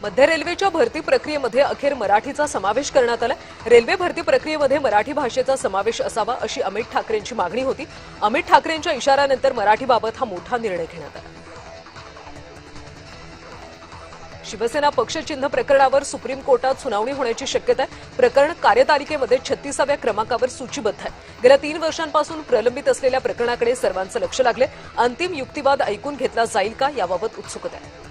मध्य रेल्वेच्या भरती प्रक्रियेमध्ये अखेर मराठीचा समावेश करण्यात आला। रेल्वे भरती प्रक्रियेमध्ये मराठी भाषेचा समावेश असावा अशी अमित ठाकरेंची मागणी होती। अमित ठाकरेंच्या इशाऱ्यानंतर मराठीबाबत हा मोठा निर्णय घेण्यात आला। शिवसेना पक्षचिन्ह प्रकरणावर सुप्रीम कोर्टात सुनावणी होण्याची शक्यता आहे। प्रकरण कार्यतालिकेमध्ये 36व्या क्रमांकावर सूचीबद्ध आहे। गेल्या 3 वर्षांपासून प्रलंबित असलेल्या प्रकरणाकडे सर्वांचं लक्ष लागले। अंतिम युक्तिवाद ऐकून घेतला जाईल का याबाबत उत्सुकता आहे।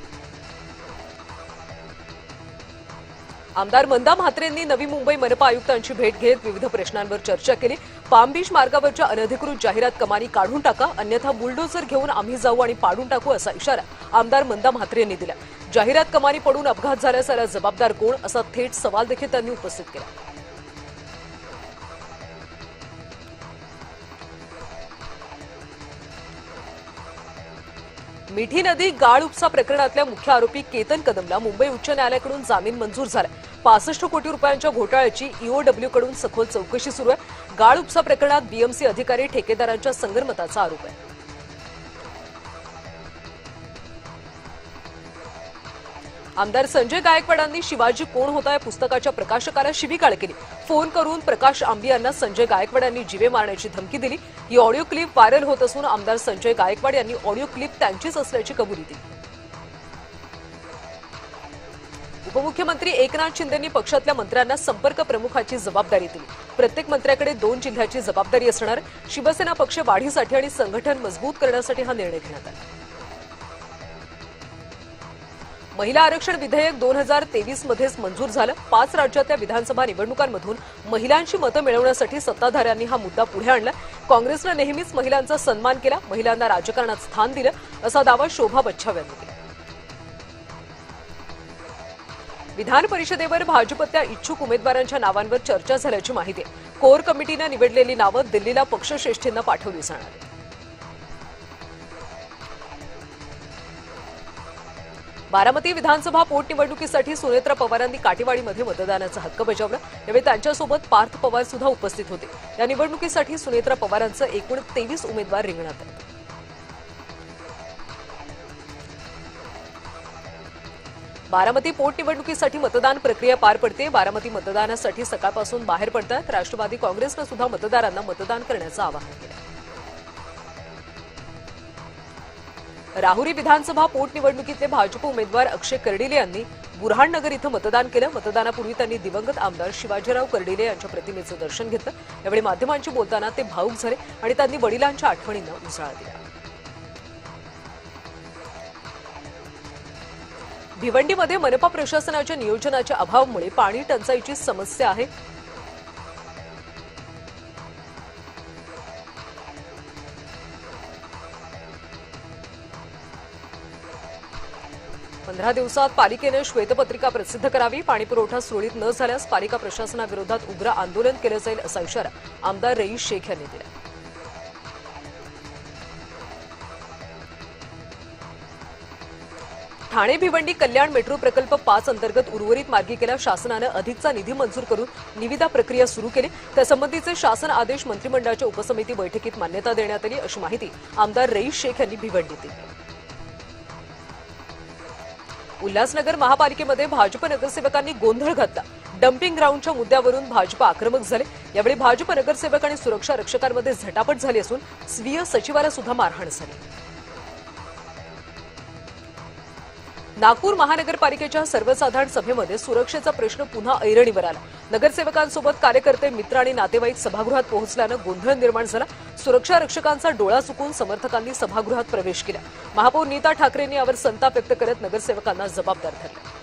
आमदार मंदा म्हात्रेंनी नवी मुंबई मनपा आयुक्तांची भेट घेत विविध प्रश्नांवर चर्चा केली। पाम बीच मार्गावरच्या अनधिकृत जाहिरात कमानी काढून टाका, अन्यथा बुलडोझर घेऊन आम्ही जाऊ आणि पाडून टाकू असा इशारा आमदार मंदा म्हात्रे यांनी दिला। जाहिरात कमानी पडून अपघात झाल्यास याला जबाबदार कोण असा थेट सवाल देखील त्यांनी उपस्थित केला। मिठी नदी गाळ उपसा प्रकरणातल्या मुख्य आरोपी केतन कदमला मुंबई उच्च न्यायालयाकडून जामीन मंजूर झाला। 65 कोटी रुपयांच्या घोटाळ्याची ईओडब्ल्यू कडून सखोल चौकशी सुरू आहे। गाळ उपसा प्रकरणात बीएमसी अधिकारी ठेकेदारांच्या संगनमताचा आरोप आहे। आमदार संजय गायकवाडांनी शिवाजी कोण होता या पुस्तकाच्या प्रकाशकाला शिवीगाळ केली। फोन करून प्रकाश आंबी यांना संजय गायकवाड यांनी जीवे मारण्याची धमकी दिली। ही ऑडिओ क्लिप व्हायरल होत असून आमदार संजय गायकवाड यांनी ऑडिओ क्लिप त्यांचीच असल्याची कबुली दिली। उपमुख्यमंत्री एकनाथ शिंदेंनी पक्षातल्या मंत्र्यांना संपर्क प्रमुखाची जबाबदारी दिली। प्रत्येक मंत्र्याकडे 2 जिल्ह्याची जबाबदारी असणार। शिवसेना पक्ष वाढीसाठी आणि संघटन मजबूत करण्यासाठी हा निर्णय घेण्यात आला। महिला आरक्षण विधेयक 2023 मध्येच मंजूर झालं। 5 राज्यातल्या विधानसभा निवडणुकांमधून महिलांची मतं मिळवण्यासाठी सत्ताधाऱ्यांनी हा मुद्दा पुढे आणला। काँग्रेसनं नेहमीच महिलांचा सन्मान केला, महिलांना राजकारणात स्थान दिलं असा दावा शोभा बच्छाव यांनी केला। विधान परिषदेवर भाजपच्या इच्छुक उमेदवारांच्या नावांवर चर्चा झाल्याची माहिती आहे। कोर कमिटीनं निवडलेली नावं दिल्लीला पक्षश्रेष्ठींना पाठवली जाणार आहेत। बारामती विधानसभा पोटनिवडणुकीसाठी सुनेत्रा पवारांनी काटेवाडीमध्ये मतदानाचा हक्क बजावला। यावेळी त्यांच्यासोबत पार्थ पवार सुद्धा उपस्थित होते। या निवडणुकीसाठी सुनेत्रा पवारांचं एकूण 23 उमेदवार रिंगणात आहेत। बारामती पोटनिवडणुकीसाठी मतदान प्रक्रिया पार पडते। बारामती मतदानासाठी सकाळपासून बाहेर पडतात। राष्ट्रवादी काँग्रेसनं सुद्धा मतदारांना मतदान करण्याचं आवाहन केलं। राहुरी विधानसभा पोटनिवडणुकीतले भाजप उमेदवार अक्षय कर्डिले यांनी बुरहाननगर इथं मतदान केलं। मतदानापूर्वी त्यांनी दिवंगत आमदार शिवाजीराव कर्डिले यांच्या प्रतिमेचं दर्शन घेतलं। यावेळी माध्यमांशी बोलताना ते भावूक झाले आणि त्यांनी वडिलांच्या आठवणींना उजाळा दिला। भिवंडीमध्ये मनपा प्रशासनाच्या नियोजनाच्या अभावामुळे पाणी टंचाईची समस्या आहे। 15 दिवसात पालिकेने श्वेतपत्रिका प्रसिद्ध करावी। पाणीपुरवठा सुरळीत न झाल्यास पालिका प्रशासनाविरोधात उग्र आंदोलन केलं जाईल असा इशारा आमदार रईस शेख यांनी दिला। ठाणे भिवंडी कल्याण मेट्रो प्रकल्प 5 अंतर्गत उर्वरित मार्गिकेला शासनाने अधिकचा निधी मंजूर करून निविदा प्रक्रिया सुरू केली। त्यासंबंधीचे शासन आदेश मंत्रिमंडळाच्या उपसमिती बैठकीत मान्यता देण्यात आली अशी माहिती आमदार रईस शेख यांनी भिवंडीत दिली। उल्हासनगर महापालिकेमध्ये भाजप नगरसेवकांनी गोंधळ घातला। डम्पिंग ग्राउंडच्या मुद्द्यावरून भाजप आक्रमक झाले। यावेळी भाजप नगरसेवक आणि सुरक्षा रक्षकांमध्ये झटापट झाली असून स्वीय सचिवाला सुद्धा मारहाण झाली। नागपूर महानगरपालिकेच्या सर्वसाधारण सभेमध्ये सुरक्षेचा प्रश्न पुन्हा ऐरणीवर आला। नगरसेवकांसोबत कार्यकर्ते, मित्र आणि नातेवाईक सभागृहात पोहोचल्यानं गोंधळ निर्माण झाला। सुरक्षा रक्षकांचा डोळा चुकून समर्थकांनी सभागृहात प्रवेश केला। महापौर नीता ठाकरेंनी यावर संताप व्यक्त करत नगरसेवकांना जबाबदार धरले।